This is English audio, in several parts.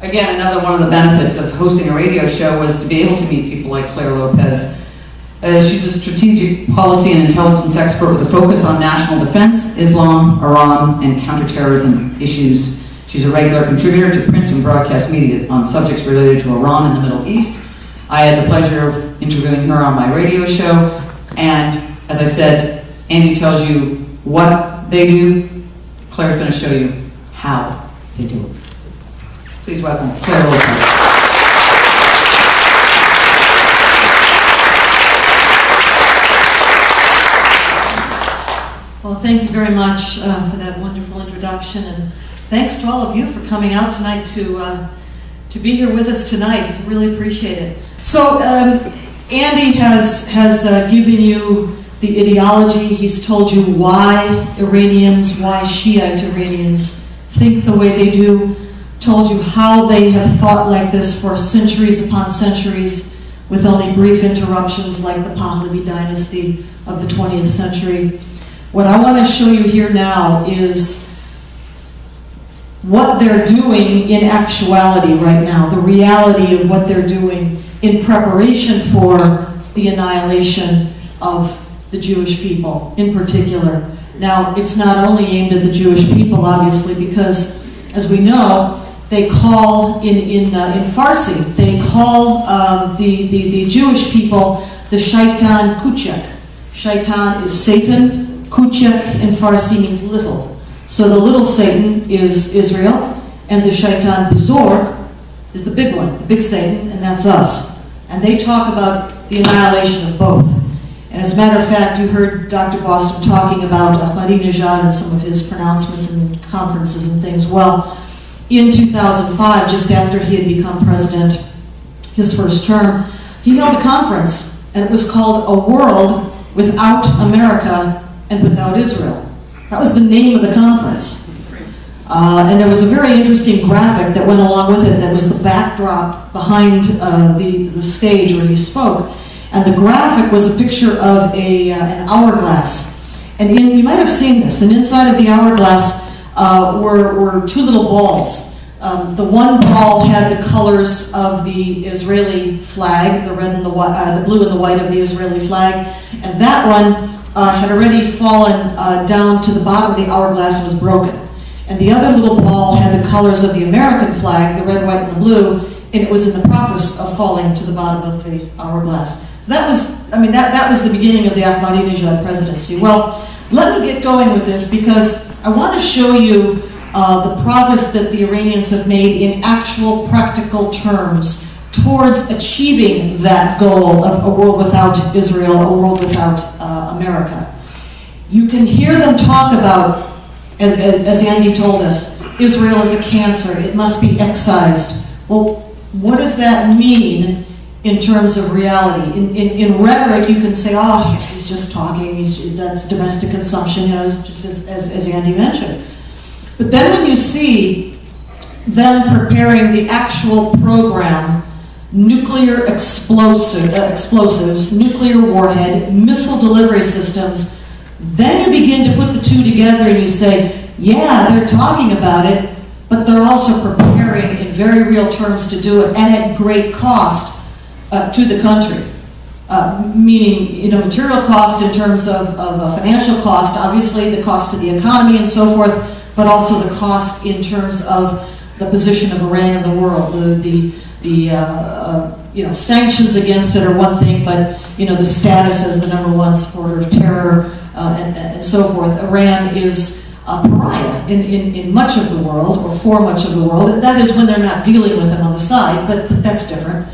Again, another one of the benefits of hosting a radio show was to be able to meet people like Clare Lopez. She's a strategic policy and intelligence expert with a focus on national defense, Islam, Iran, and counterterrorism issues. She's a regular contributor to print and broadcast media on subjects related to Iran and the Middle East. I had the pleasure of interviewing her on my radio show, and as I said, Andy tells you what they do, Claire's going to show you how they do it. Please welcome Clare Lopez. Well, thank you very much for that wonderful introduction, and thanks to all of you for coming out tonight to be here with us tonight. I really appreciate it. So, Andy has given you the ideology. He's told you why Iranians, why Shiite Iranians think the way they do, told you how they have thought like this for centuries upon centuries with only brief interruptions like the Pahlavi dynasty of the 20th century. What I want to show you here now is what they're doing in actuality right now, the reality of what they're doing in preparation for the annihilation of the Jewish people in particular. Now, it's not only aimed at the Jewish people, obviously, because, as we know, they call, in Farsi, they call the Jewish people the Shaitan Kuchek. Shaitan is Satan. Kuchek in Farsi means little. So the little Satan is Israel, and the Shaitan Buzorg is the big one, the big Satan, and that's us. And they talk about the annihilation of both. And as a matter of fact, you heard Dr. Boston talking about Ahmadinejad and some of his pronouncements and conferences and things. Well, in 2005, just after he had become president, his first term, he held a conference, and it was called A World Without America and Without Israel. That was the name of the conference. And there was a very interesting graphic that went along with it that was the backdrop behind the stage where he spoke. And the graphic was a picture of an hourglass. And you might have seen this. And inside of the hourglass were two little balls. The one ball had the colors of the Israeli flag, the red and the white, the blue and the white of the Israeli flag. And that one had already fallen down to the bottom of the hourglass and was broken. And the other little ball had the colors of the American flag, the red, white, and the blue, and it was in the process of falling to the bottom of the hourglass. So that was, that was the beginning of the Ahmadinejad presidency. Well, let me get going with this because I want to show you the progress that the Iranians have made in actual practical terms towards achieving that goal of a world without Israel, a world without America. You can hear them talk about, as Andy told us, Israel is a cancer, it must be excised. Well, what does that mean in terms of reality? In rhetoric, you can say, oh, he's just talking, that's domestic consumption, just as Andy mentioned. But then when you see them preparing the actual program, nuclear explosives, nuclear warhead, missile delivery systems, then you begin to put the two together and you say, yeah, they're talking about it, but they're also preparing in very real terms to do it, and at great cost to the country. Meaning, material cost in terms of financial cost, obviously the cost to the economy and so forth, but also the cost in terms of the position of Iran in the world. The sanctions against it are one thing, but the status as the #1 supporter of terror and so forth. Iran is a pariah in much of the world, or for much of the world. That is when they're not dealing with them on the side, but that's different.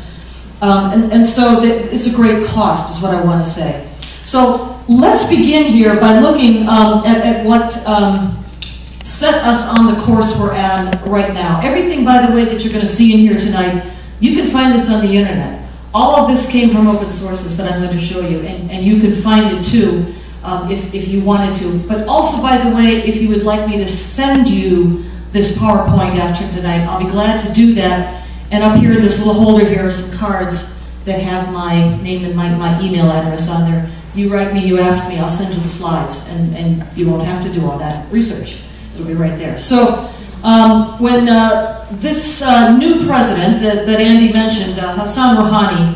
And so it's a great cost, is what I want to say. So let's begin here by looking at what set us on the course we're on right now. Everything, by the way, that you're going to see in here tonight, you can find this on the internet. All of this came from open sources that I'm going to show you, and you can find it too if you wanted to. But also, by the way, if you would like me to send you this PowerPoint after tonight, I'll be glad to do that. And up here in this little holder here are some cards that have my name and my email address on there. You write me, you ask me, I'll send you the slides, and you won't have to do all that research. It'll be right there. So When this new president that Andy mentioned, Hassan Rouhani,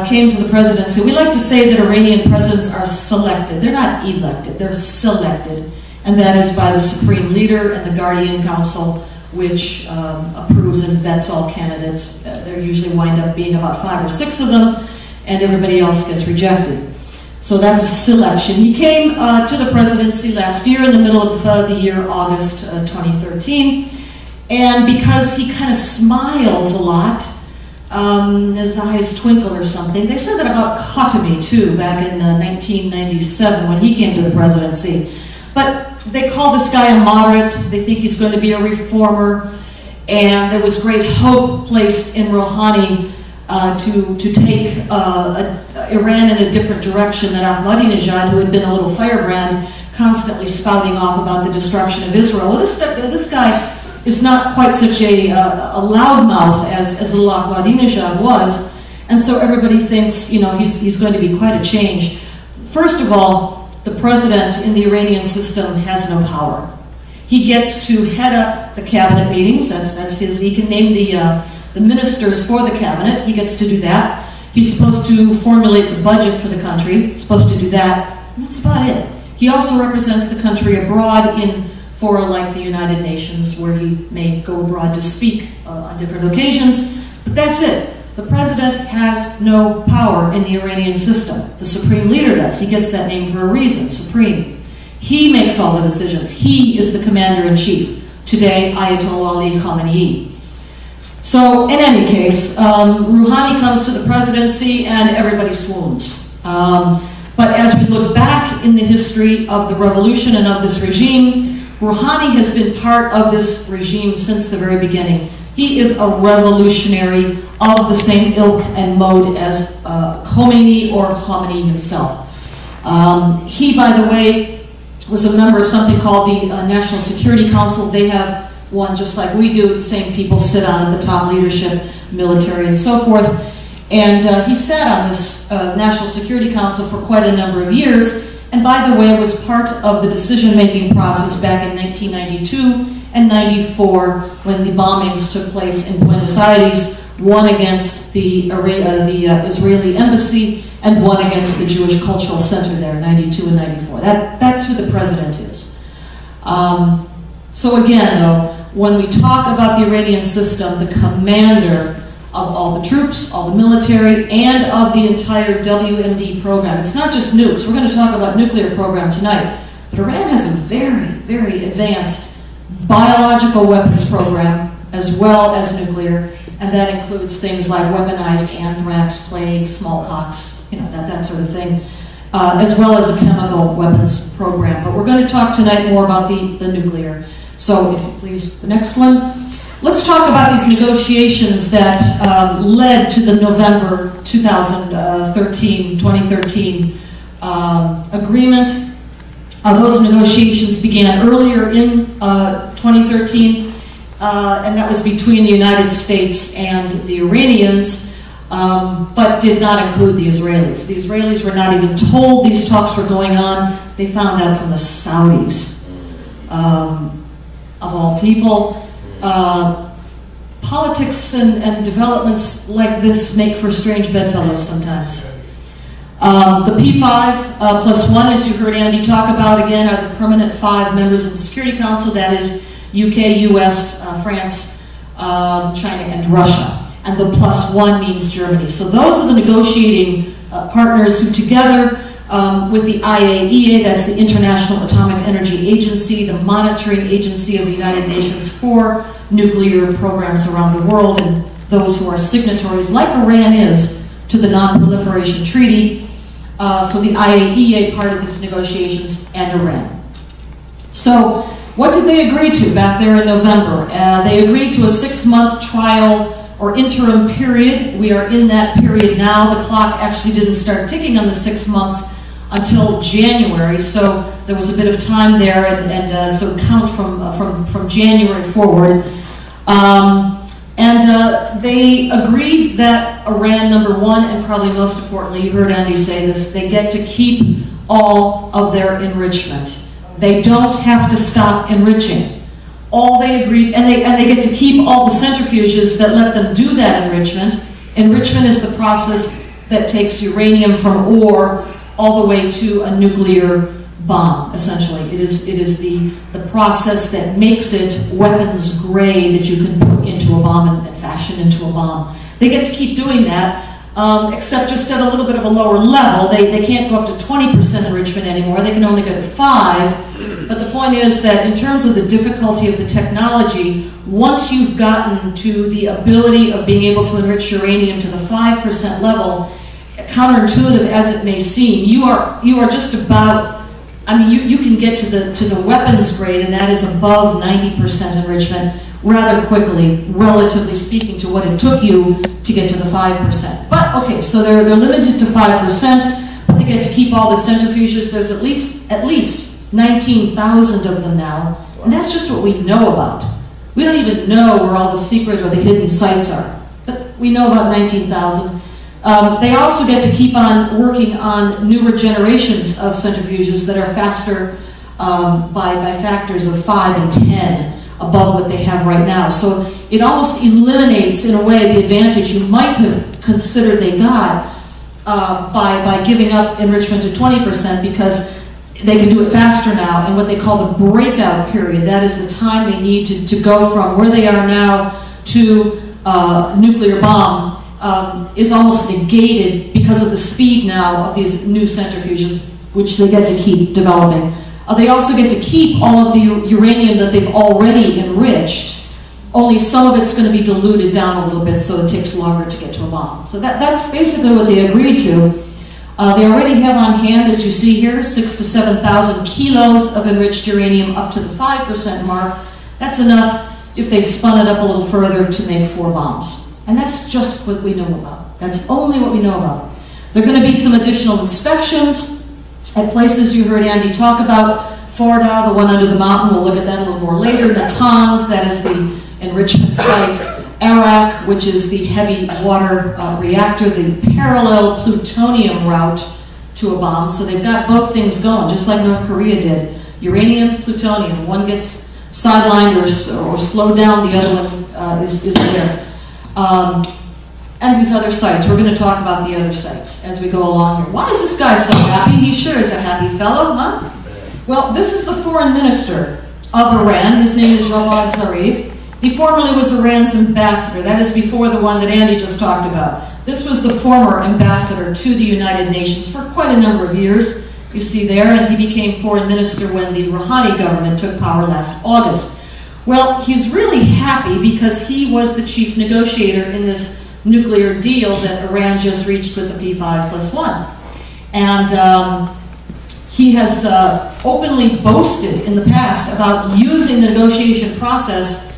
came to the presidency, we like to say that Iranian presidents are selected. They're not elected, they're selected. And that is by the Supreme Leader and the Guardian Council, which approves and vets all candidates. There usually wind up being about 5 or 6 of them, and everybody else gets rejected. So that's a selection. He came to the presidency last year in the middle of the year, August 2013. And because he kind of smiles a lot, his eyes twinkle or something. They said that about Khatami too, back in 1997 when he came to the presidency. But they call this guy a moderate. They think he's going to be a reformer. And there was great hope placed in Rouhani to take Iran in a different direction than Ahmadinejad, who had been a little firebrand, constantly spouting off about the destruction of Israel. Well, this guy is not quite such a loudmouth as little Ahmadinejad was, and so everybody thinks, you know, he's going to be quite a change. First of all, the president in the Iranian system has no power. He gets to head up the cabinet meetings. That's his. He can name the ministers for the cabinet. He gets to do that. He's supposed to formulate the budget for the country. He's supposed to do that. And that's about it. He also represents the country abroad in fora like the United Nations, where he may go abroad to speak on different occasions. But that's it. The president has no power in the Iranian system. The Supreme Leader does. He gets that name for a reason, Supreme. He makes all the decisions. He is the commander-in-chief. Today, Ayatollah Ali Khamenei. So, in any case, Rouhani comes to the presidency and everybody swoons. But as we look back in the history of the revolution and of this regime, Rouhani has been part of this regime since the very beginning. He is a revolutionary of the same ilk and mode as Khomeini or Khamenei himself. He, by the way, was a member of something called the National Security Council. They have one just like we do. The same people sit on at the top leadership, military, and so forth. And he sat on this National Security Council for quite a number of years. And by the way, was part of the decision-making process back in 1992 and 94 when the bombings took place in Buenos Aires, one against the Israeli embassy and one against the Jewish Cultural Center there, 92 and 94. That's who the president is. So again, though, when we talk about the Iranian system, the commander of all the troops, all the military, and of the entire WMD program. It's not just nukes. We're going to talk about nuclear program tonight. But Iran has a very, very advanced biological weapons program as well as nuclear, and that includes things like weaponized anthrax, plague, smallpox, you know, that sort of thing, as well as a chemical weapons program. But we're going to talk tonight more about the nuclear. So if you please, the next one. Let's talk about these negotiations that led to the November 2013 agreement. Those negotiations began earlier in 2013, and that was between the United States and the Iranians, but did not include the Israelis. The Israelis were not even told these talks were going on. They found out from the Saudis, of all people. Politics and developments like this make for strange bedfellows sometimes. The P5 plus 1, as you heard Andy talk about again, are the permanent 5 members of the Security Council. That is UK, US, France, China, and Russia. And the plus 1 means Germany. So those are the negotiating partners who together with the IAEA, that's the International Atomic Energy Agency, the monitoring agency of the United Nations for nuclear programs around the world, and those who are signatories, like Iran is, to the Non-Proliferation Treaty. So the IAEA part of these negotiations, and Iran. So what did they agree to back there in November? They agreed to a 6-month trial or interim period. We are in that period now. The clock actually didn't start ticking on the 6 months until January, so there was a bit of time there, and so count from January forward. They agreed that Iran, number 1, and probably most importantly, you heard Andy say this, they get to keep all of their enrichment. They don't have to stop enriching. all they agreed, and they get to keep all the centrifuges that let them do that enrichment. Enrichment is the process that takes uranium from ore all the way to a nuclear bomb, essentially. It is the process that makes it weapons grade that you can put into a bomb and fashion into a bomb. They get to keep doing that, except just at a little bit of a lower level. They can't go up to 20% enrichment anymore. They can only go to 5%. But the point is that in terms of the difficulty of the technology, once you've gotten to the ability of being able to enrich uranium to the 5% level, counterintuitive as it may seem, you are just about, I mean, you can get to the weapons grade, and that is above 90% enrichment rather quickly, relatively speaking, to what it took you to get to the 5%. But okay, so they're limited to 5%, but they get to keep all the centrifuges. There's at least 19,000 of them now, and that's just what we know about. We don't even know where all the secret or the hidden sites are, but we know about 19,000. They also get to keep on working on newer generations of centrifuges that are faster by factors of 5 and 10 above what they have right now. So it almost eliminates, in a way, the advantage you might have considered they got by giving up enrichment to 20%, because they can do it faster now, and what they call the breakout period, that is the time they need to go from where they are now to nuclear bomb, is almost negated because of the speed now of these new centrifuges, which they get to keep developing. They also get to keep all of the uranium that they've already enriched, only some of it's going to be diluted down a little bit, so it takes longer to get to a bomb. So that's basically what they agreed to. They already have on hand, as you see here, 6,000 to 7,000 kilos of enriched uranium up to the 5% mark. That's enough, if they spun it up a little further, to make 4 bombs. And that's just what we know about. That's only what we know about. There are going to be some additional inspections at places you heard Andy talk about. Fordow, the one under the mountain, we'll look at that a little more later. Natanz, that is the enrichment site. Arak, which is the heavy water reactor, the parallel plutonium route to a bomb. So they've got both things going, just like North Korea did. Uranium, plutonium. One gets sidelined or slowed down, the other one is there. And these other sites. We're going to talk about the other sites as we go along here. Why is this guy so happy? He sure is a happy fellow, huh? Well, this is the foreign minister of Iran. His name is Javad Zarif. He formerly was Iran's ambassador. That is before the one that Andy just talked about. This was the former ambassador to the United Nations for quite a number of years, you see there, and he became foreign minister when the Rouhani government took power last August. Well, he's really happy because he was the chief negotiator in this nuclear deal that Iran just reached with the P5+1. And he has openly boasted in the past about using the negotiation process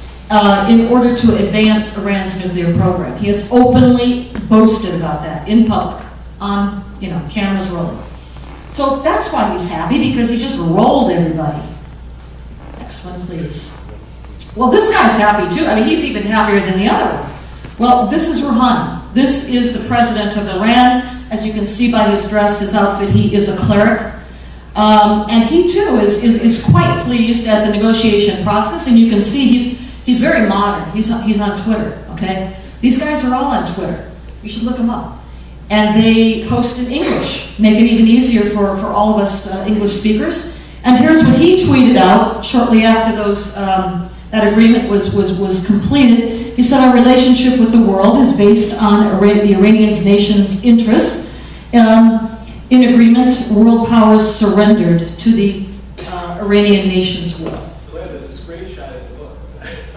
in order to advance Iran's nuclear program. He has openly boasted about that in public, on cameras rolling. So that's why he's happy, because he just rolled everybody. Next one, please. Well, this guy's happy too. I mean, he's even happier than the other one. Well, this is Rouhani. This is the president of Iran. As you can see by his dress, his outfit, he is a cleric. And he too is quite pleased at the negotiation process, and you can see he's very modern. He's on Twitter, okay? These guys are all on Twitter. You should look them up. And they post in English, make it even easier for all of us English speakers. And here's what he tweeted out shortly after that agreement was completed. He said, "Our relationship with the world is based on the Iranian nation's interests. In agreement, world powers surrendered to the Iranian nation's will." There's a screenshot of the book.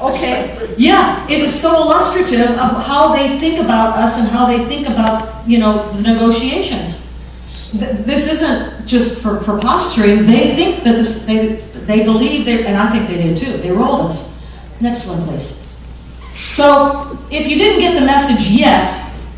Okay, yeah, it is so illustrative of how they think about us and how they think about, the negotiations. This isn't just for posturing. They think that they believe, and I think they do too. They rolled us. Next one, please. So, if you didn't get the message yet,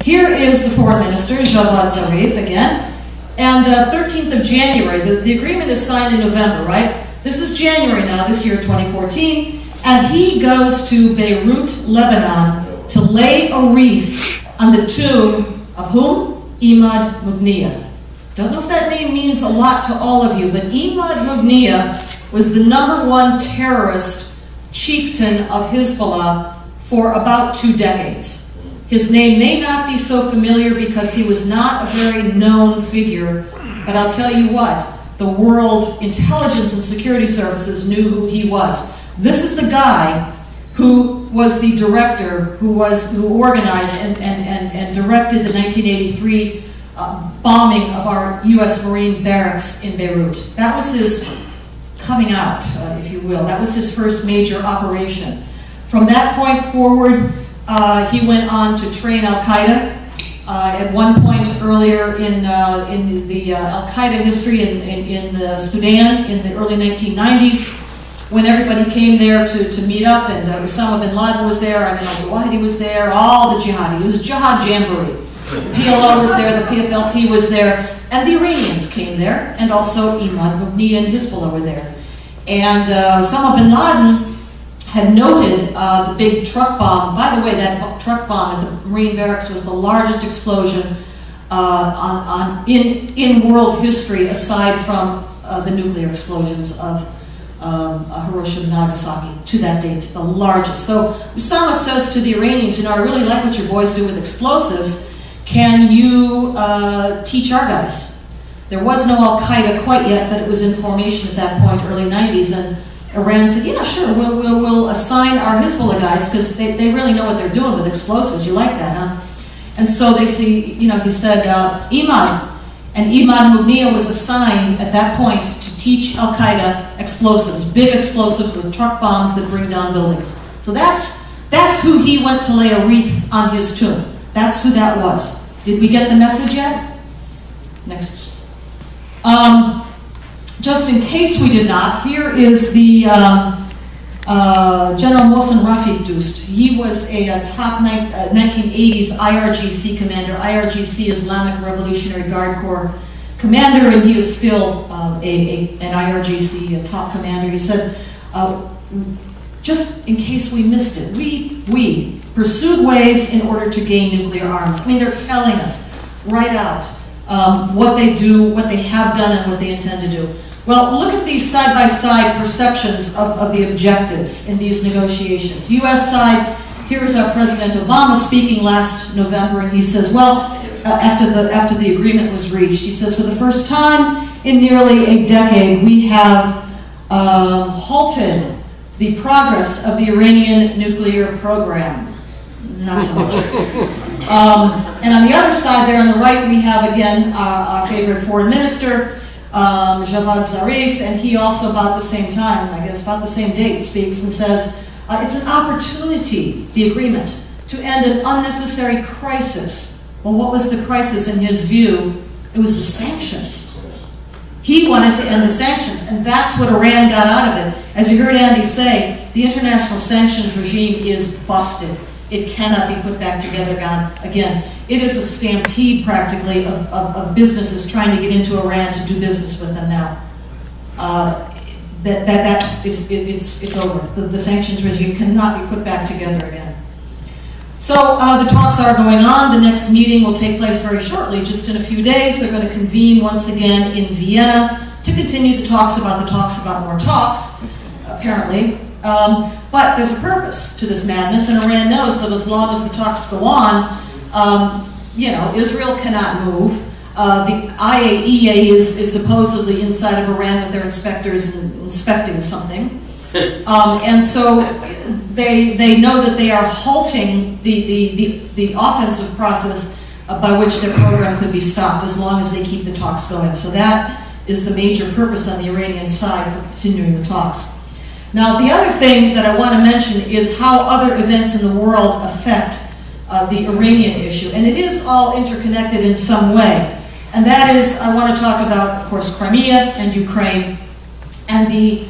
here is the foreign minister, Javad Zarif, again. And 13th of January, the agreement is signed in November, right? This is January now, this year, 2014. And he goes to Beirut, Lebanon, to lay a wreath on the tomb of whom? Imad Mughniyeh. Don't know if that name means a lot to all of you, but Imad Mughniyeh was the #1 terrorist chieftain of Hezbollah for about 2 decades. His name may not be so familiar because he was not a very known figure, but I'll tell you what, the world intelligence and security services knew who he was. This is the guy who was the director, who organized and directed the 1983 bombing of our U.S. Marine barracks in Beirut. That was his coming out, if you will. That was his first major operation. From that point forward, he went on to train al-Qaeda. At one point earlier in the al-Qaeda history in Sudan in the early 1990s, when everybody came there to meet up, and Osama bin Laden was there, al-Mahdi was there, all the jihadi. It was jihad jamboree. The PLO was there, the PFLP was there, and the Iranians came there, and also al-Mahdi and Hezbollah were there. And Osama bin Laden had noted the big truck bomb. By the way, that truck bomb at the Marine barracks was the largest explosion in world history, aside from the nuclear explosions of Hiroshima and Nagasaki to that date, the largest. So Osama says to the Iranians, you know, I really like what your boys do with explosives. Can you teach our guys? There was no al-Qaeda quite yet, but it was in formation at that point, early 90s, and Iran said, yeah, sure, we'll assign our Hezbollah guys, because they really know what they're doing with explosives. You like that, huh? And so they see, you know, he said, Imad. And Imad Mubniya was assigned at that point to teach al-Qaeda explosives, big explosives with truck bombs that bring down buildings. So that's who he went to lay a wreath on his tomb. That's who that was. Did we get the message yet? Next. Just in case we did not, here is the General Mohsen Rafiq Dost. He was a top 1980s IRGC commander, IRGC Islamic Revolutionary Guard Corps commander, and he is still an IRGC, a top commander. He said, just in case we missed it, we pursued ways in order to gain nuclear arms. I mean, they're telling us right out what they do, what they have done, and what they intend to do. Well, look at these side-by-side perceptions of the objectives in these negotiations. U.S. side, here's our President Obama speaking last November, and he says, well, after the agreement was reached, he says, for the first time in nearly a decade, we have halted the progress of the Iranian nuclear program. Not so much. And on the other side there on the right, we have, again, our favorite foreign minister, Javad Zarif, and he also about the same time, I guess about the same date, speaks and says, it's an opportunity, the agreement, to end an unnecessary crisis. Well, what was the crisis in his view? It was the sanctions. He wanted to end the sanctions, and that's what Iran got out of it. As you heard Andy say, the international sanctions regime is busted. It cannot be put back together again. It is a stampede, practically, of businesses trying to get into Iran to do business with them now. It's over. The sanctions regime cannot be put back together again. So the talks are going on. The next meeting will take place very shortly, just in a few days. They're going to convene once again in Vienna to continue the talks about more talks, apparently. But there's a purpose to this madness, and Iran knows that as long as the talks go on, you know, Israel cannot move. The IAEA is supposedly inside of Iran with their inspectors inspecting something. And so they know that they are halting the offensive process by which their program could be stopped as long as they keep the talks going. So that is the major purpose on the Iranian side for continuing the talks. Now, the other thing that I want to mention is how other events in the world affect the Iranian issue. And it is all interconnected in some way. And that is, I want to talk about, of course, Crimea and Ukraine, and the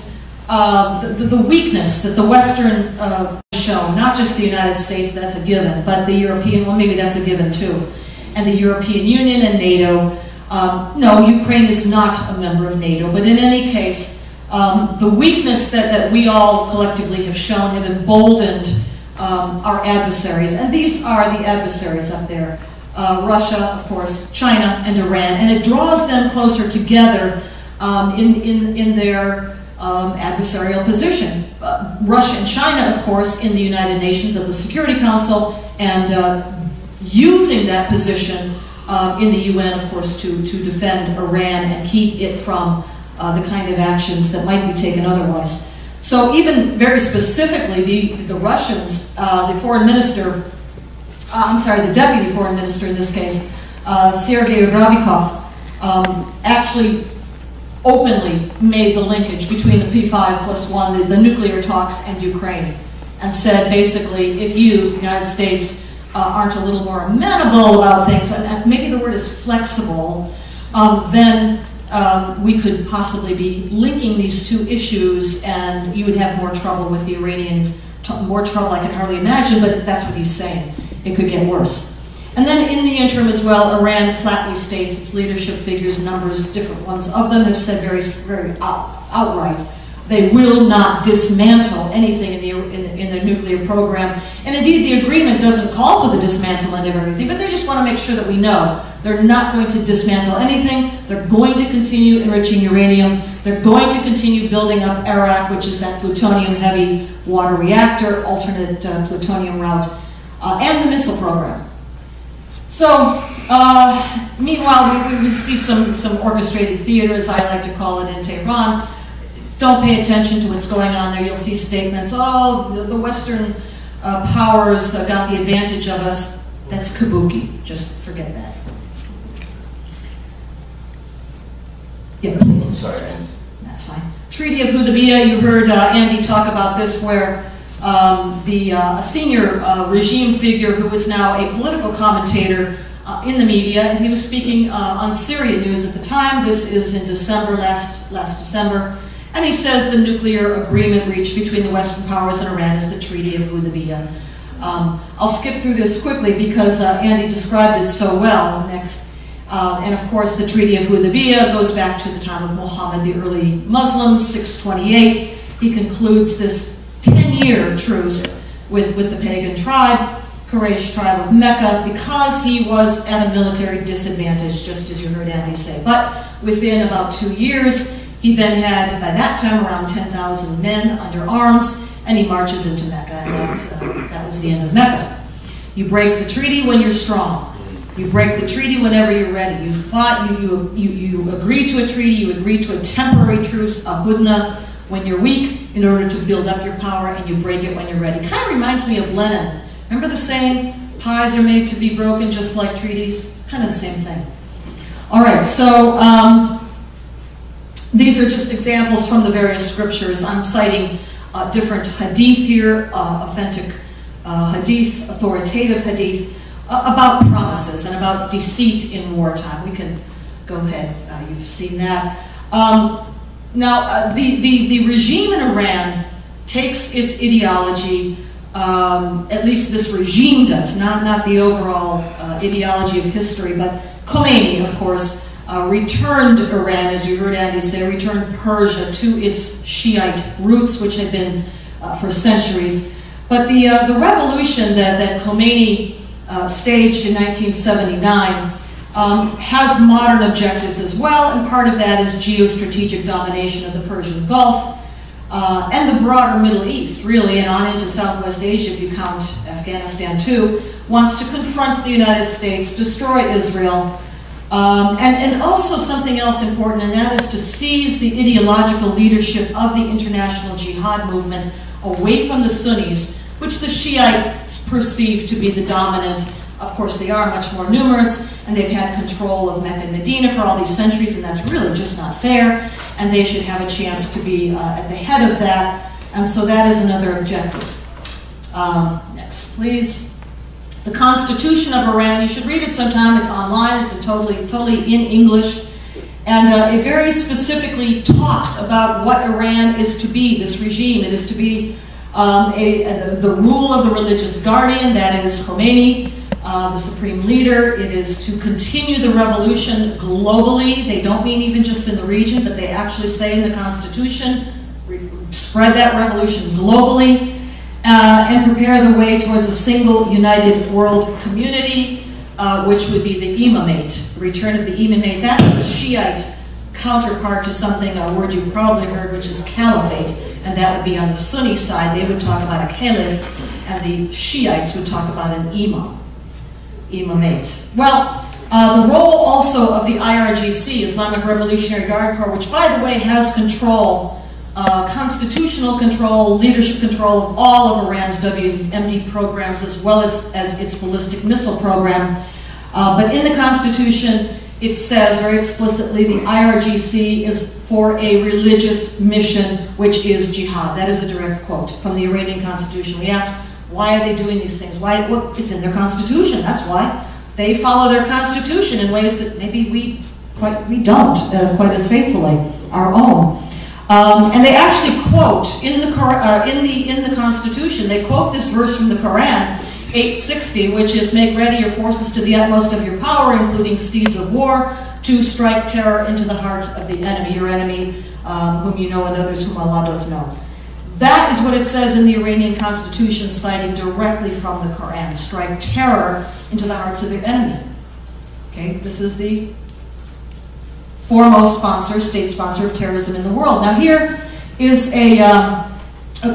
weakness that the Western has shown, not just the United States, that's a given, but the European, well, maybe that's a given too, and the European Union and NATO. No, Ukraine is not a member of NATO, but in any case, the weakness that we all collectively have shown have emboldened our adversaries, and these are the adversaries up there. Russia, of course, China, and Iran, and it draws them closer together in their adversarial position. Russia and China, of course, in the United Nations of the Security Council, and using that position in the UN, of course, to defend Iran and keep it from the kind of actions that might be taken otherwise. So even very specifically, the Russians, the foreign minister, the deputy foreign minister in this case, Sergei Rabikov, actually openly made the linkage between the P5+1, the nuclear talks, and Ukraine, and said basically, if you, the United States, aren't a little more amenable about things, and maybe the word is flexible, then we could possibly be linking these two issues, and you would have more trouble with the Iranian, more trouble I can hardly imagine, but that's what he's saying. It could get worse. And then in the interim as well, Iran flatly states its leadership figures, numbers, different ones of them have said very outright, they will not dismantle anything in the nuclear program. And indeed, the agreement doesn't call for the dismantlement of everything, but they just want to make sure that we know they're not going to dismantle anything. They're going to continue enriching uranium. They're going to continue building up Arak, which is that plutonium-heavy water reactor, alternate plutonium route, and the missile program. So, meanwhile, we see some orchestrated theater, as I like to call it, in Tehran. Don't pay attention to what's going on there. You'll see statements, oh, the Western powers got the advantage of us. That's kabuki. Just forget that. Yeah, please. Sorry. That's fine. Treaty of Hudaybiya, you heard Andy talk about this, where a senior regime figure who is now a political commentator in the media, and he was speaking on Syria news at the time. This is in December, last December. And he says the nuclear agreement reached between the Western powers and Iran is the Treaty of Hudaybiya. I'll skip through this quickly because Andy described it so well next. And of course, the Treaty of Hudaybiya goes back to the time of Muhammad, the early Muslims, 628. He concludes this 10-year truce with the pagan tribe, Quraysh tribe of Mecca, because he was at a military disadvantage, just as you heard Andy say. But within about 2 years, he then had, by that time, around 10,000 men under arms, and he marches into Mecca, and that was the end of Mecca. You break the treaty when you're strong. You break the treaty whenever you're ready. You fought, you agree to a treaty, you agree to a temporary truce, a hudna, when you're weak, in order to build up your power, and you break it when you're ready. Kind of reminds me of Lenin. Remember the saying, pies are made to be broken just like treaties? Kind of the same thing. All right, so these are just examples from the various scriptures. I'm citing different hadith here, authentic hadith, authoritative hadith, about promises and about deceit in wartime. We can go ahead, you've seen that. Now, the regime in Iran takes its ideology, at least this regime does, not the overall ideology of history, but Khomeini, of course, returned Iran, as you heard Andy say, returned Persia to its Shiite roots, which had been for centuries. But the revolution that Khomeini staged in 1979 has modern objectives as well, and part of that is geostrategic domination of the Persian Gulf and the broader Middle East, really, and on into Southwest Asia, if you count Afghanistan too, wants to confront the United States, destroy Israel, and also something else important, and that is to seize the ideological leadership of the international jihad movement away from the Sunnis, which the Shiites perceive to be the dominant. Of course, they are much more numerous, and they've had control of Mecca and Medina for all these centuries, and that's really just not fair, and they should have a chance to be at the head of that, and so that is another objective. Next, please. The Constitution of Iran, you should read it sometime, it's online, it's totally in English, and it very specifically talks about what Iran is to be, this regime. It is to be the rule of the religious guardian, that is Khomeini, the supreme leader. It is to continue the revolution globally. They don't mean even just in the region, but they actually say in the Constitution, spread that revolution globally, and prepare the way towards a single united world community, which would be the imamate, the return of the imamate. That's the Shiite counterpart to something, a word you've probably heard, which is caliphate, and that would be on the Sunni side. They would talk about a caliph, and the Shiites would talk about an imamate. Well, the role also of the IRGC, Islamic Revolutionary Guard Corps, which, by the way, has control, constitutional control, leadership control of all of Iran's WMD programs, as well as its ballistic missile program. But in the Constitution, it says very explicitly the IRGC is for a religious mission, which is jihad. That is a direct quote from the Iranian Constitution. We ask, why are they doing these things? Why? Well, it's in their Constitution, that's why. They follow their Constitution in ways that maybe we don't quite as faithfully, our own. And they actually quote in the Constitution. They quote this verse from the Quran, 860, which is, "Make ready your forces to the utmost of your power, including steeds of war, to strike terror into the heart of the enemy, your enemy, whom you know and others whom Allah doth know." That is what it says in the Iranian Constitution, citing directly from the Quran. Strike terror into the hearts of your enemy. Okay, this is the foremost sponsor, state sponsor of terrorism in the world. Now here is a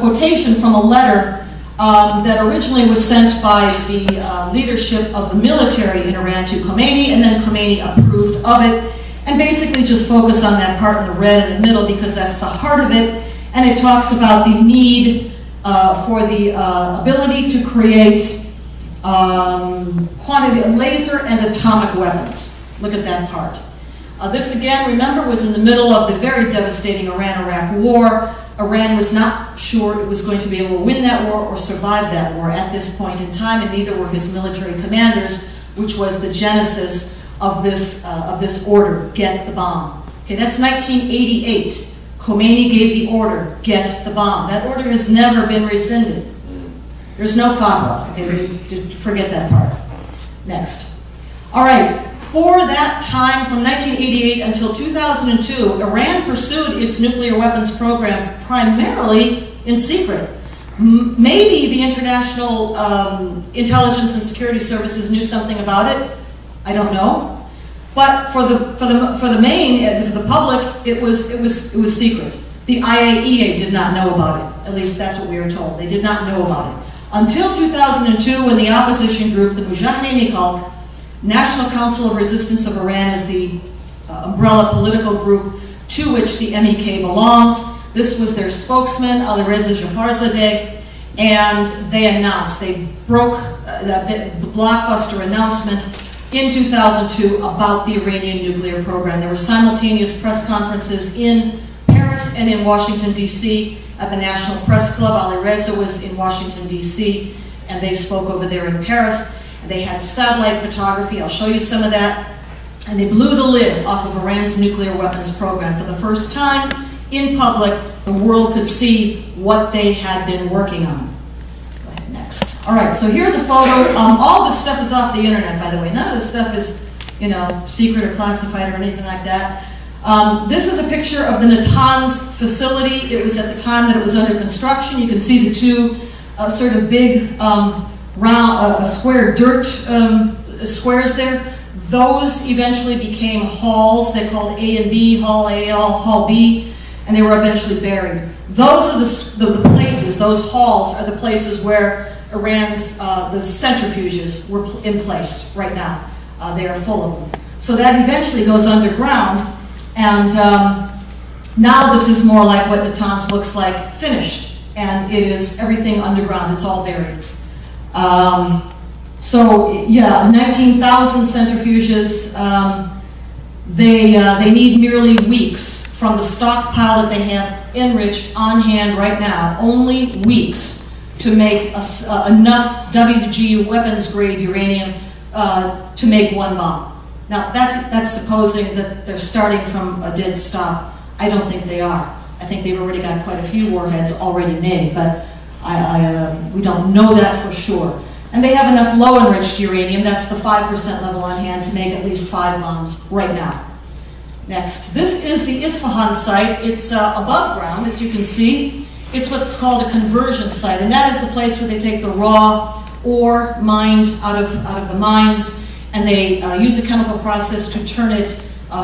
quotation from a letter that originally was sent by the leadership of the military in Iran to Khomeini, and then Khomeini approved of it, and basically just focus on that part in the red in the middle because that's the heart of it, and it talks about the need for the ability to create quantity of laser and atomic weapons. Look at that part. This again, remember, was in the middle of the very devastating Iran-Iraq war. Iran was not sure it was going to be able to win that war or survive that war at this point in time, and neither were his military commanders, which was the genesis of this order, get the bomb. Okay, that's 1988. Khomeini gave the order, get the bomb. That order has never been rescinded. There's no fatwa. Okay, forget that part. Next. All right. For that time, from 1988 until 2002, Iran pursued its nuclear weapons program primarily in secret. Maybe the international intelligence and security services knew something about it. I don't know. But for the public, it was secret. The IAEA did not know about it. At least that's what we were told. They did not know about it until 2002, when the opposition group, the Mujahideen-e-Khalq, National Council of Resistance of Iran, is the umbrella political group to which the MEK belongs. This was their spokesman, Alireza Jafarzadeh, and they announced, they broke the blockbuster announcement in 2002 about the Iranian nuclear program. There were simultaneous press conferences in Paris and in Washington, D.C. at the National Press Club. Alireza was in Washington, D.C., and they spoke over there in Paris. They had satellite photography. I'll show you some of that. And they blew the lid off of Iran's nuclear weapons program. For the first time in public, the world could see what they had been working on. Go ahead, next. All right, so here's a photo. All this stuff is off the internet, by the way. None of this stuff is, secret or classified or anything like that. This is a picture of the Natanz facility. It was at the time that it was under construction. You can see the two sort of big square dirt squares there. Those eventually became halls. They called A and B, Hall A, Hall B, and they were eventually buried. Those are the places, those halls are the places where Iran's, the centrifuges were in place right now. They are full of them. So that eventually goes underground, and now this is more like what Natanz looks like finished, and it is everything underground, it's all buried. So yeah, 19,000 centrifuges. They need merely weeks from the stockpile that they have enriched on hand right now. Only weeks to make enough WG weapons grade uranium to make one bomb. Now that's supposing that they're starting from a dead stop. I don't think they are. I think they've already got quite a few warheads already made, but we don't know that for sure. And they have enough low-enriched uranium, that's the 5% level on hand, to make at least 5 bombs right now. Next, this is the Isfahan site. It's above ground, as you can see. It's what's called a conversion site, and that is the place where they take the raw ore mined out of the mines, and they use a chemical process to turn it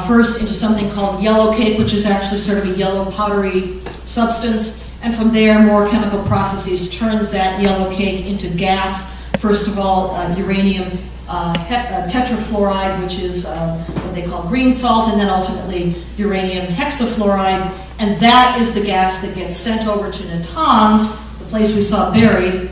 first into something called yellow cake, which is actually sort of a yellow powdery substance, and from there more chemical processes turns that yellow cake into gas. First of all, uranium tetrafluoride, which is what they call green salt, and then ultimately uranium hexafluoride, and that is the gas that gets sent over to Natanz, the place we saw buried,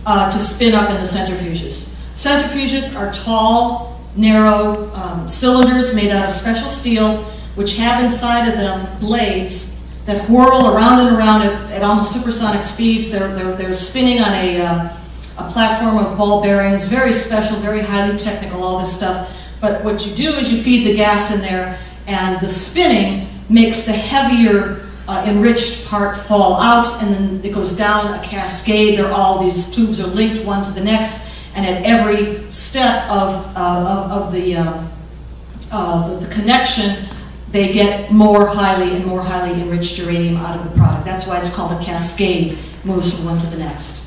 to spin up in the centrifuges. Centrifuges are tall, narrow cylinders made out of special steel, which have inside of them blades that whirl around and around at almost supersonic speeds. They're spinning on a platform of ball bearings, very special, very highly technical, all this stuff. But what you do is you feed the gas in there, and the spinning makes the heavier enriched part fall out, and then it goes down a cascade. These tubes are linked one to the next, and at every step of the connection, they get more highly and more highly enriched uranium out of the product. That's why it's called a cascade, moves from one to the next.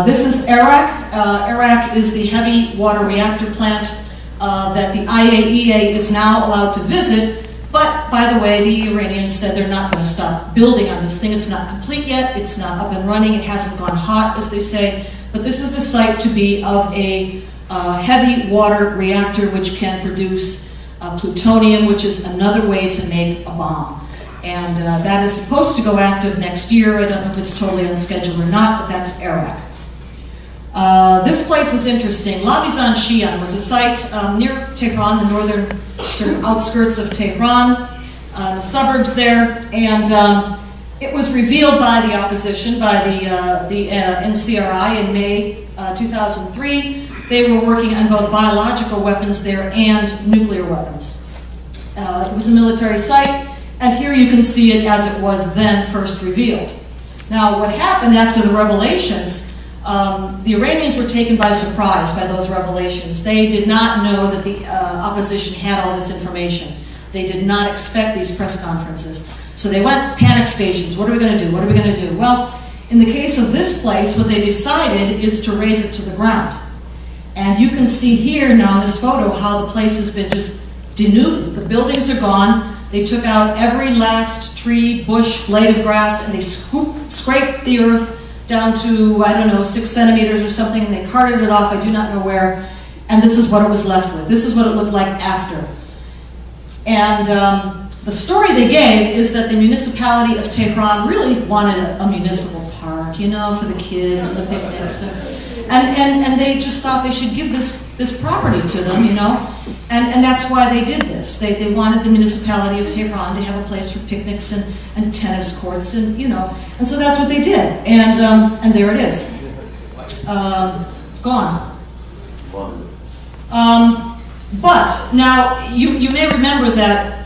This is Arak. Arak is the heavy water reactor plant that the IAEA is now allowed to visit, but by the way, the Iranians said they're not going to stop building on this thing. It's not complete yet, it's not up and running, it hasn't gone hot, as they say, but this is the site to be of a heavy water reactor which can produce plutonium, which is another way to make a bomb. And that is supposed to go active next year. I don't know if it's totally on schedule or not, but that's Arak. This place is interesting. Labizan Shian was a site near Tehran, the northern sort of outskirts of Tehran, the suburbs there, and it was revealed by the opposition, by the NCRI in May 2003. They were working on both biological weapons there and nuclear weapons. It was a military site, and here you can see it as it was then first revealed. Now, what happened after the revelations, the Iranians were taken by surprise by those revelations. They did not know that the opposition had all this information. They did not expect these press conferences. So they went panic stations. What are we going to do? What are we going to do? Well, in the case of this place, what they decided is to raze it to the ground. And you can see here now in this photo how the place has been just denuded. The buildings are gone. They took out every last tree, bush, blade of grass, and they scraped the earth down to, I don't know, 6 centimeters or something, and they carted it off, I do not know where, and this is what it was left with. This is what it looked like after. And the story they gave is that the municipality of Tehran really wanted a municipal park, you know, for the kids and the picnics, and they just thought they should give this property to them, you know, and that's why they did this. They wanted the municipality of Tehran to have a place for picnics and tennis courts, and you know, and so that's what they did, and there it is, gone. But now you may remember that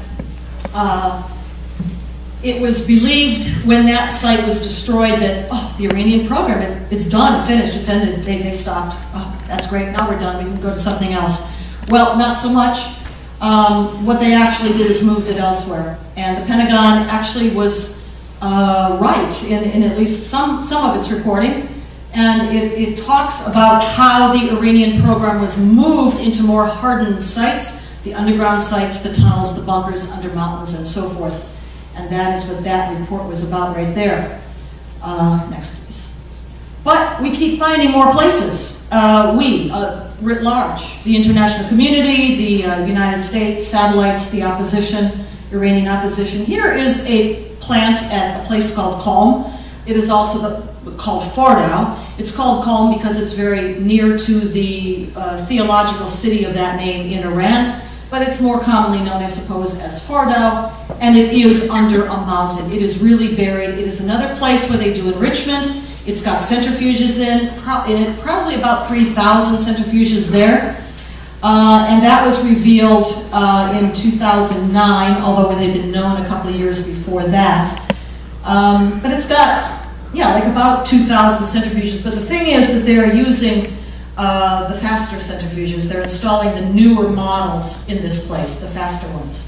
it was believed when that site was destroyed that, oh, the Iranian program, it's done, finished, it's ended, they stopped. Oh, that's great, now we're done, we can go to something else. Well, not so much. What they actually did is moved it elsewhere. And the Pentagon actually was right in at least some of its reporting. And it talks about how the Iranian program was moved into more hardened sites, the underground sites, the tunnels, the bunkers, under mountains, and so forth. And that is what that report was about right there. Next, please. But we keep finding more places. Writ large, the international community, the United States, satellites, the opposition, Iranian opposition. Here is a plant at a place called Qom. It is also called Fordow. It's called Qom because it's very near to the theological city of that name in Iran, but it's more commonly known, I suppose, as Fordow, and it is under a mountain. It is really buried. It is another place where they do enrichment. It's got centrifuges in it, probably about 3,000 centrifuges there. And that was revealed in 2009, although it had been known a couple of years before that. But it's got, yeah, like about 2,000 centrifuges. But the thing is that they're using the faster centrifuges. They're installing the newer models in this place, the faster ones.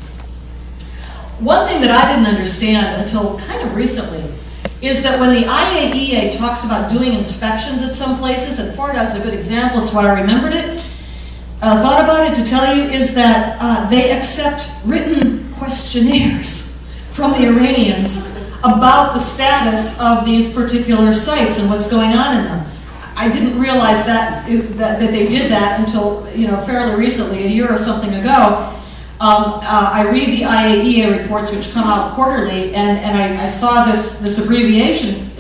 One thing that I didn't understand until kind of recently is that when the IAEA talks about doing inspections at some places, and Fordow is a good example, that's why I remembered it, thought about it to tell you is that they accept written questionnaires from the Iranians about the status of these particular sites and what's going on in them. I didn't realize that they did that until fairly recently, a year or something ago. I read the IAEA reports, which come out quarterly, and I saw this abbreviation,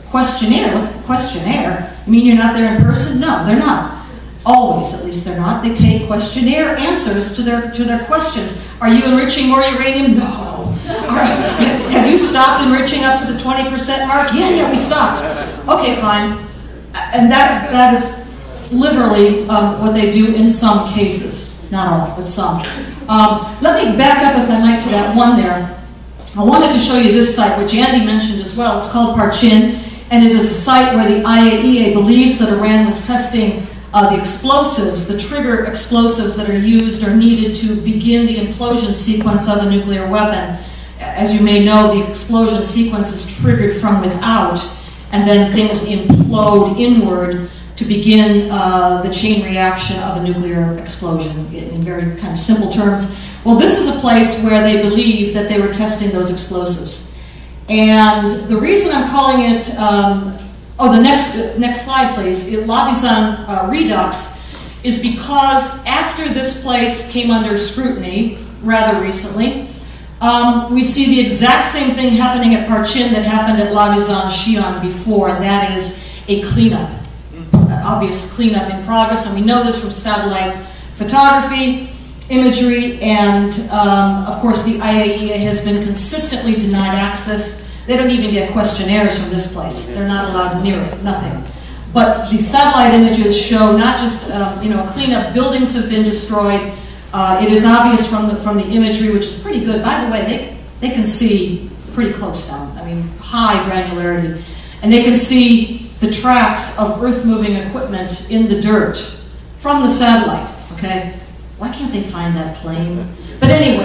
questionnaire. What's questionnaire? You mean you're not there in person? No, they're not. Always, at least they're not. They take questionnaire answers to their questions. Are you enriching more uranium? No. Have you stopped enriching up to the 20% mark? Yeah, we stopped. Okay, fine. And that is literally what they do in some cases. Not all, but some. Let me back up, if I might, to that one there. I wanted to show you this site, which Andy mentioned as well. It's called Parchin, and it is a site where the IAEA believes that Iran was testing the explosives, the trigger explosives that are used or needed to begin the implosion sequence of a nuclear weapon. As you may know, the explosion sequence is triggered from without, and then things implode inward to begin the chain reaction of a nuclear explosion, in very kind of simple terms. Well, this is a place where they believe that they were testing those explosives. And the reason I'm calling it, the next slide, please, Labizan Redux, is because after this place came under scrutiny rather recently, we see the exact same thing happening at Parchin that happened at Labizan Shion before, and that is a cleanup. Obvious cleanup in progress, and we know this from satellite photography, imagery, and of course the IAEA has been consistently denied access. They don't even get questionnaires from this place. They're not allowed near it, nothing. But the satellite images show not just a cleanup, buildings have been destroyed. It is obvious from the imagery, which is pretty good. By the way, they can see pretty close down. I mean, high granularity. And they can see the tracks of earth-moving equipment in the dirt from the satellite, okay? Why can't they find that plane? But anyway,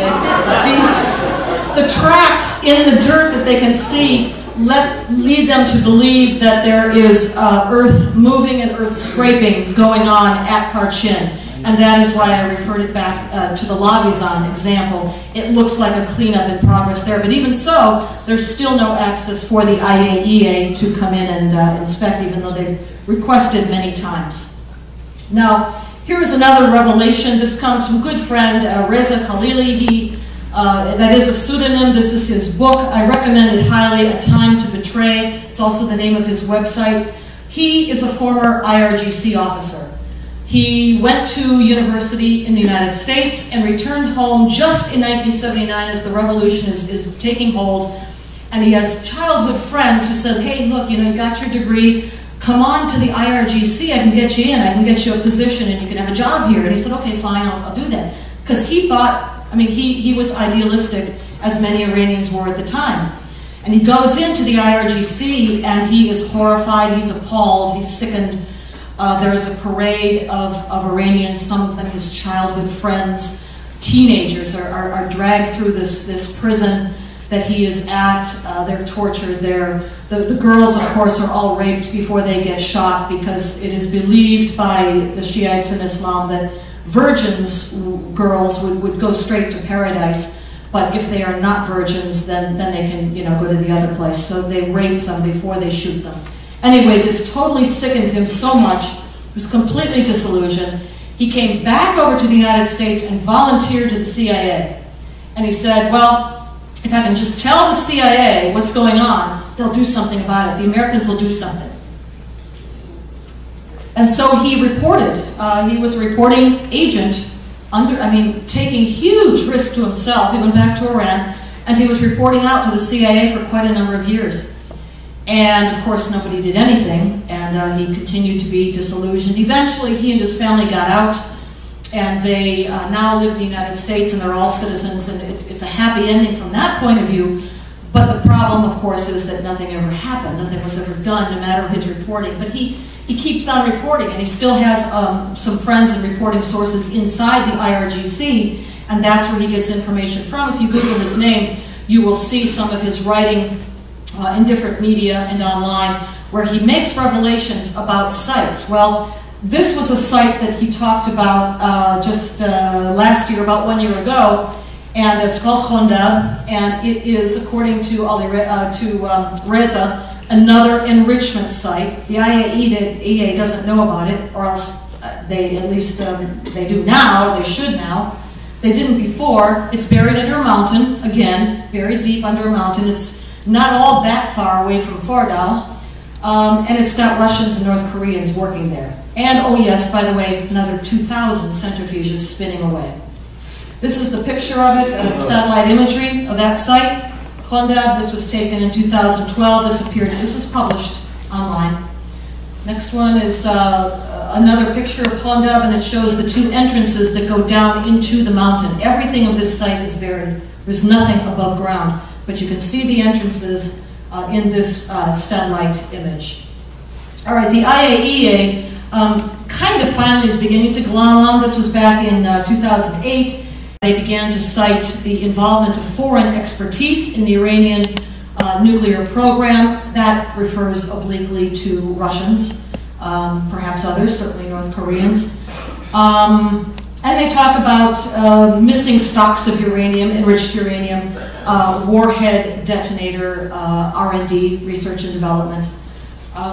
the tracks in the dirt that they can see lead them to believe that there is earth moving and earth scraping going on at Parchin. And that is why I referred it back to the Labizan example. It looks like a cleanup in progress there, but even so, there's still no access for the IAEA to come in and inspect, even though they've requested many times. Now, here is another revelation. This comes from a good friend, Reza Khalili. That is a pseudonym. This is his book. I recommend it highly, A Time to Betray. It's also the name of his website. He is a former IRGC officer. He went to university in the United States and returned home just in 1979 as the revolution is taking hold. And he has childhood friends who said, hey, look, you got your degree. Come on to the IRGC. I can get you in. I can get you a position and you can have a job here. And he said, okay, fine, I'll do that. Because he thought, he was idealistic, as many Iranians were at the time. And he goes into the IRGC and he is horrified, he's appalled, he's sickened. There is a parade of Iranians, some of them his childhood friends, teenagers are dragged through this prison that he is at. They're tortured there. The girls, of course, are all raped before they get shot, because it is believed by the Shiites in Islam that virgins, girls, would go straight to paradise, but if they are not virgins, then they can go to the other place. So they rape them before they shoot them. Anyway, this totally sickened him so much. He was completely disillusioned. He came back over to the United States and volunteered to the CIA. And he said, well, if I can just tell the CIA what's going on, they'll do something about it. The Americans will do something. And so he reported. He was a reporting agent, taking huge risk to himself. He went back to Iran, and he was reporting out to the CIA for quite a number of years. And of course, nobody did anything, and he continued to be disillusioned. Eventually, he and his family got out, and they now live in the United States, and they're all citizens, and it's a happy ending from that point of view. But the problem, of course, is that nothing ever happened. Nothing was ever done, no matter his reporting. But he keeps on reporting, and he still has some friends and reporting sources inside the IRGC, and that's where he gets information from. If you Google his name, you will see some of his writing in different media and online, where he makes revelations about sites. Well, This was a site that he talked about just last year, about 1 year ago, and it's called Khondab, and it is, according to Reza, another enrichment site. The IAEA doesn't know about it, or else they, at least they do now, they should now. They didn't before. It's buried under a mountain, again, buried deep under a mountain. It's not all that far away from Fordal, and it's got Russians and North Koreans working there. And, oh yes, by the way, another 2,000 centrifuges spinning away. This is the picture of it, satellite imagery of that site. Khondab, this was taken in 2012. This was published online. Next one is another picture of Khondab, and it shows the two entrances that go down into the mountain. Everything of this site is buried. There's nothing above ground, but you can see the entrances in this satellite image. All right, the IAEA kind of finally is beginning to glom on. This was back in 2008. They began to cite the involvement of foreign expertise in the Iranian nuclear program. That refers obliquely to Russians, perhaps others, certainly North Koreans. And they talk about missing stocks of uranium, enriched uranium, warhead detonator, R&D, research and development.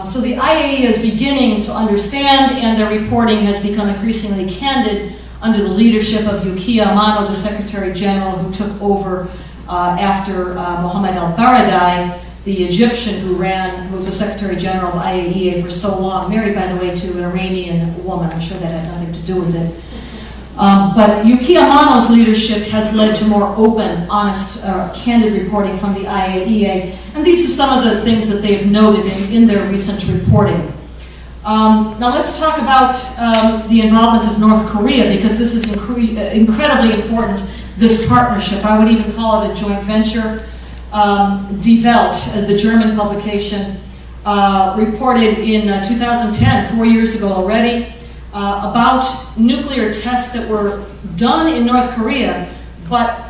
So the IAEA is beginning to understand, and their reporting has become increasingly candid under the leadership of Yukiya Amano, the Secretary General who took over after Mohammed al-Baradei, the Egyptian who was the Secretary General of IAEA for so long, married, by the way, to an Iranian woman. I'm sure that had nothing to do with it. But Yukiya Amano's leadership has led to more open, honest, candid reporting from the IAEA. And these are some of the things that they've noted in their recent reporting. Now let's talk about the involvement of North Korea, because this is incredibly important, this partnership. I would even call it a joint venture. Die Welt, the German publication, reported in 2010, 4 years ago already, about nuclear tests that were done in North Korea, but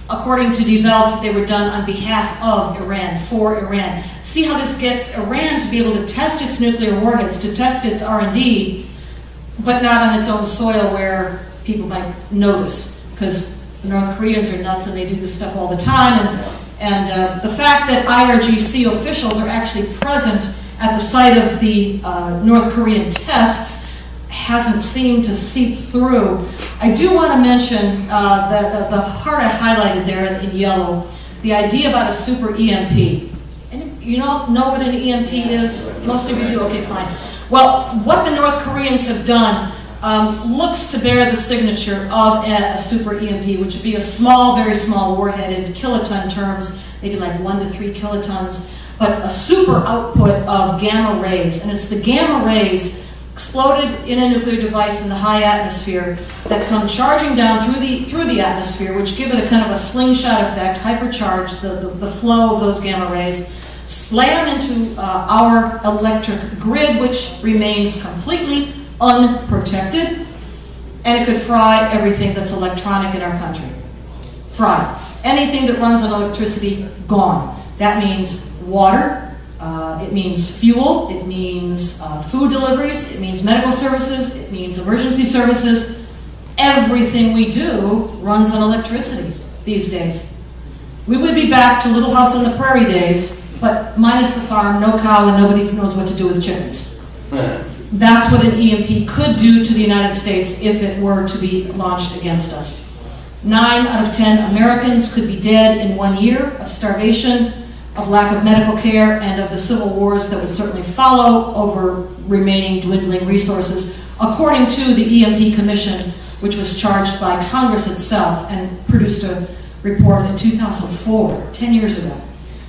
according to Die Welt, they were done on behalf of Iran, for Iran. See how this gets Iran to be able to test its nuclear warheads, to test its R&D, but not on its own soil where people might notice, because the North Koreans are nuts and they do this stuff all the time. And the fact that IRGC officials are actually present at the site of the North Korean tests hasn't seemed to seep through. I do want to mention the part I highlighted there in yellow, the idea about a super EMP. And you don't know what an EMP is? Most of you do? Okay, fine. Well, what the North Koreans have done looks to bear the signature of a super EMP, which would be a small, very small warhead in kiloton terms, maybe like 1 to 3 kilotons, but a super output of gamma rays. And it's the gamma rays exploded in a nuclear device in the high atmosphere that come charging down through the atmosphere, which give it a kind of a slingshot effect, hypercharge the flow of those gamma rays, slam into our electric grid, which remains completely unprotected, and it could fry everything that's electronic in our country. Fry. Anything that runs on electricity, gone. That means water, it means fuel, it means food deliveries, it means medical services, it means emergency services. Everything we do runs on electricity these days. We would be back to Little House on the Prairie days, but minus the farm, no cow, and nobody knows what to do with chickens. That's what an EMP could do to the United States if it were to be launched against us. 9 out of 10 Americans could be dead in 1 year of starvation, of lack of medical care, and of the civil wars that would certainly follow over remaining dwindling resources, according to the EMP Commission, which was charged by Congress itself and produced a report in 2004, 10 years ago.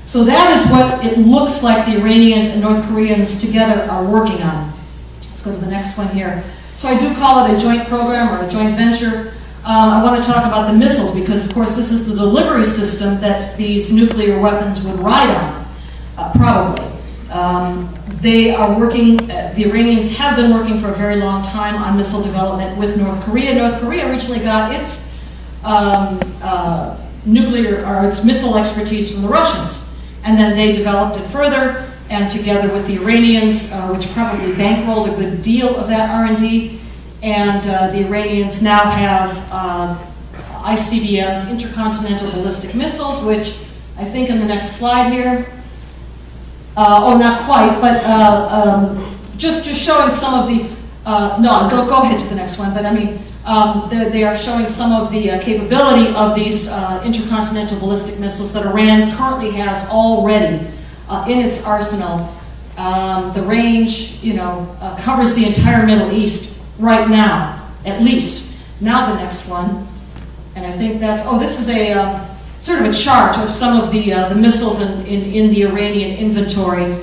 So that is what it looks like the Iranians and North Koreans together are working on. Let's go to the next one here. So I do call it a joint program or a joint venture. I want to talk about the missiles because, of course, this is the delivery system that these nuclear weapons would ride on, probably. They are working, the Iranians have been working for a very long time on missile development with North Korea. North Korea originally got its nuclear, or its missile expertise from the Russians, and then they developed it further, and together with the Iranians, which probably bankrolled a good deal of that R&D. And the Iranians now have ICBMs, intercontinental ballistic missiles, which I think in the next slide here, oh, not quite, but just showing some of the, no, go ahead to the next one, but I mean, they are showing some of the capability of these intercontinental ballistic missiles that Iran currently has already in its arsenal. The range, you know, covers the entire Middle East right now, at least. Now the next one, and I think that's, oh, this is a sort of a chart of some of the missiles in the Iranian inventory,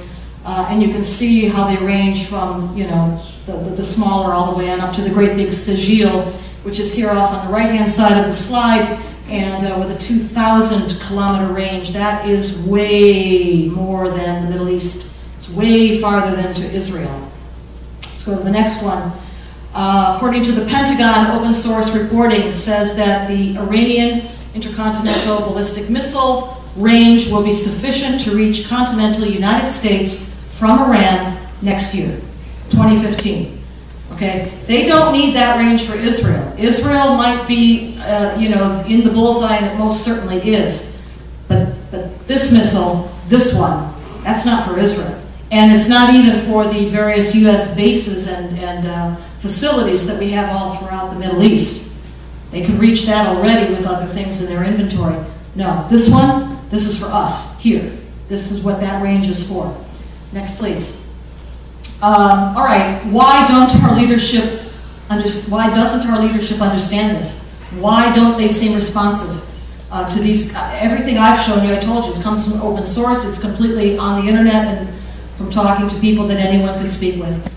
and you can see how they range from, you know, the smaller all the way on up to the great big Sigil, which is here off on the right-hand side of the slide, and with a 2,000-kilometer range. That is way more than the Middle East. It's way farther than to Israel. Let's go to the next one. According to the Pentagon, open source reporting says that the Iranian intercontinental ballistic missile range will be sufficient to reach continental United States from Iran next year, 2015. Okay, they don't need that range for Israel. Israel might be, you know, in the bullseye, and it most certainly is. But this missile, this one, that's not for Israel, and it's not even for the various U.S. bases and facilities that we have all throughout the Middle East. They can reach that already with other things in their inventory. No, this one, this is for us here. This is what that range is for. Next, please. All right, why doesn't our leadership understand this? Why don't they seem responsive to these? Everything I've shown you, I told you, it comes from open source. It's completely on the internet and from talking to people that anyone could speak with.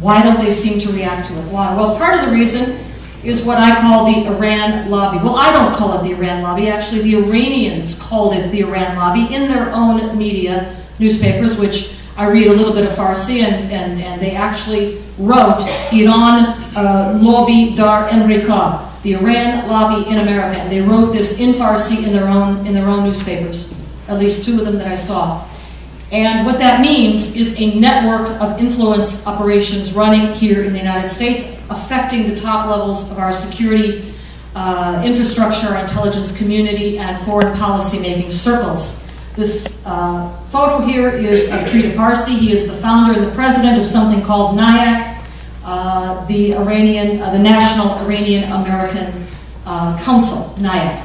Why don't they seem to react to it? Why? Well, part of the reason is what I call the Iran lobby. Well, I don't call it the Iran lobby. Actually, the Iranians called it the Iran lobby in their own media, newspapers, which I read a little bit of Farsi, and they actually wrote Iran lobby dar Amerika, the Iran lobby in America, and they wrote this in Farsi in their own newspapers, at least two of them that I saw. And what that means is a network of influence operations running here in the United States, affecting the top levels of our security infrastructure, our intelligence community, and foreign policy making circles. This photo here is of Trita Parsi. He is the founder and the president of something called NIAC, the National Iranian American Council, NIAC.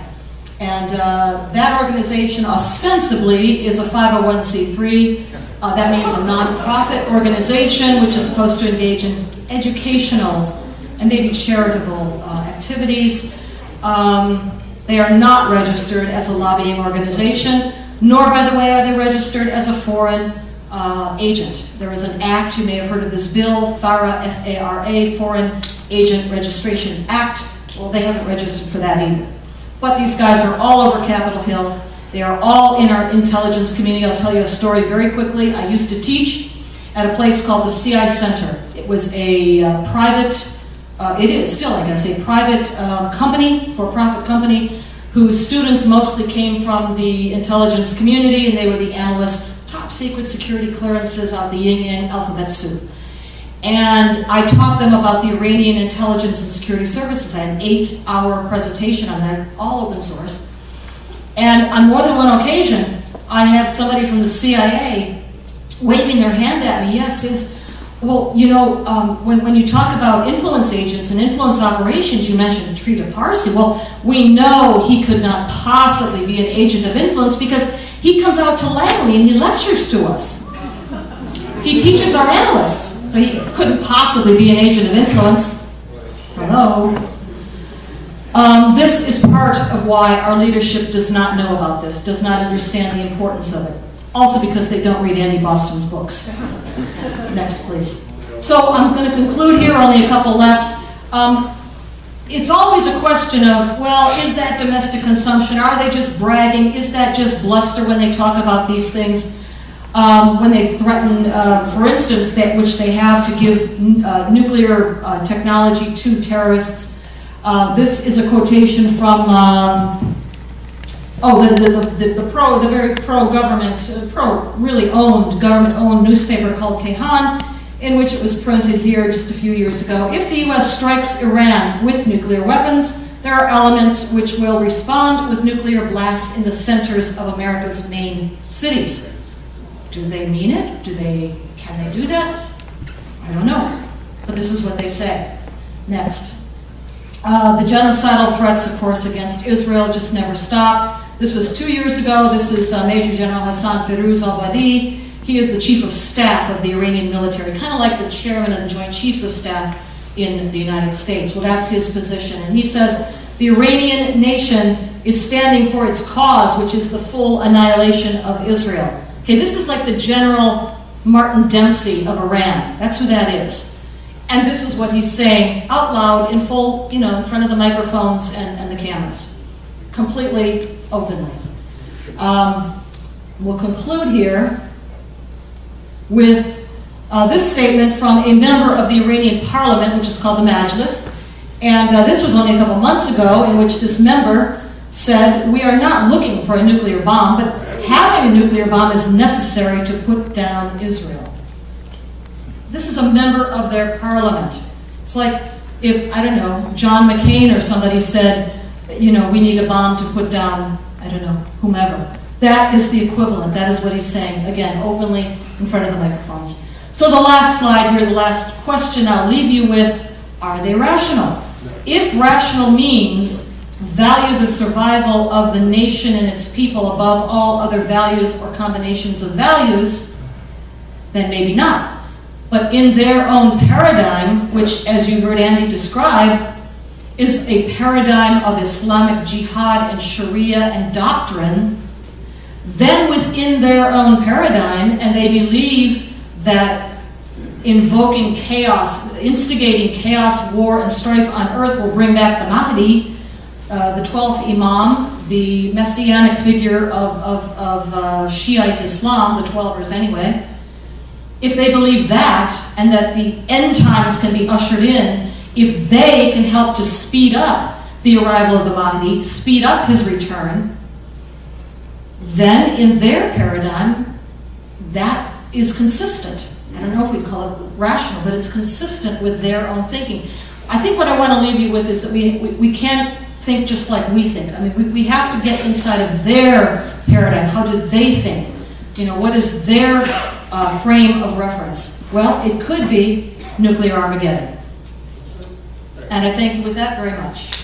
And that organization ostensibly is a 501c3. That means a non-profit organization which is supposed to engage in educational and maybe charitable activities. They are not registered as a lobbying organization, nor, by the way, are they registered as a foreign agent. There is an act, you may have heard of this bill, FARA, F-A-R-A, Foreign Agent Registration Act. Well, they haven't registered for that either. But these guys are all over Capitol Hill. They are all in our intelligence community. I'll tell you a story very quickly. I used to teach at a place called the CI Center. It was a private, it is still, I guess, a private company, for-profit company, whose students mostly came from the intelligence community, and they were the analysts, top secret security clearances on the yin-yang alphabet soup. And I taught them about the Iranian intelligence and security services. I had an 8-hour presentation on that, all open source. And on more than one occasion, I had somebody from the CIA waving their hand at me. Yes, well, you know, when you talk about influence agents and influence operations, you mentioned Trita Parsi. Well, we know he could not possibly be an agent of influence because he comes out to Langley and he lectures to us. He teaches our analysts. But he couldn't possibly be an agent of influence. Hello? This is part of why our leadership does not know about this, does not understand the importance of it. Also because they don't read Andy Boston's books. Next, please. So I'm going to conclude here, only a couple left. It's always a question of, well, is that domestic consumption? Are they just bragging? Is that just bluster when they talk about these things? When they threaten, for instance, that which they have to give nuclear technology to terrorists. This is a quotation from the very pro-government, government-owned newspaper called Kehan, in which it was printed here just a few years ago. If the U.S. strikes Iran with nuclear weapons, there are elements which will respond with nuclear blasts in the centers of America's main cities. Do they mean it? Can they do that? I don't know, but this is what they say. Next. The genocidal threats, of course, against Israel just never stop. This was 2 years ago. This is Major General Hassan Firuz al-Badi. He is the chief of staff of the Iranian military, kind of like the chairman of the Joint Chiefs of Staff in the United States. Well, that's his position. And he says, the Iranian nation is standing for its cause, which is the full annihilation of Israel. Okay, this is like the General Martin Dempsey of Iran. That's who that is. And this is what he's saying out loud in full, in front of the microphones and the cameras. Completely openly. We'll conclude here with this statement from a member of the Iranian parliament, which is called the Majlis. And this was only a couple months ago, in which this member said, we are not looking for a nuclear bomb, but having a nuclear bomb is necessary to put down Israel. This is a member of their parliament. It's like if, I don't know, John McCain or somebody said, we need a bomb to put down, I don't know, whomever. That is the equivalent. That is what he's saying, again, openly in front of the microphones. So the last slide here, the last question I'll leave you with, are they rational? If rational means value the survival of the nation and its people above all other values or combinations of values, then maybe not. But in their own paradigm, which, as you heard Andy describe, is a paradigm of Islamic jihad and Sharia and doctrine, then within their own paradigm, and they believe that invoking chaos, instigating chaos, war, and strife on earth will bring back the Mahdi, the 12th Imam, the messianic figure of Shiite Islam, the 12ers anyway. If they believe that, and that the end times can be ushered in, if they can help to speed up the arrival of the Mahdi, speed up his return, then in their paradigm, that is consistent. I don't know if we'd call it rational, but it's consistent with their own thinking. I think what I want to leave you with is that we can't think just like we think. I mean, we have to get inside of their paradigm. How do they think? What is their frame of reference? Well, it could be nuclear Armageddon. And I thank you with that very much.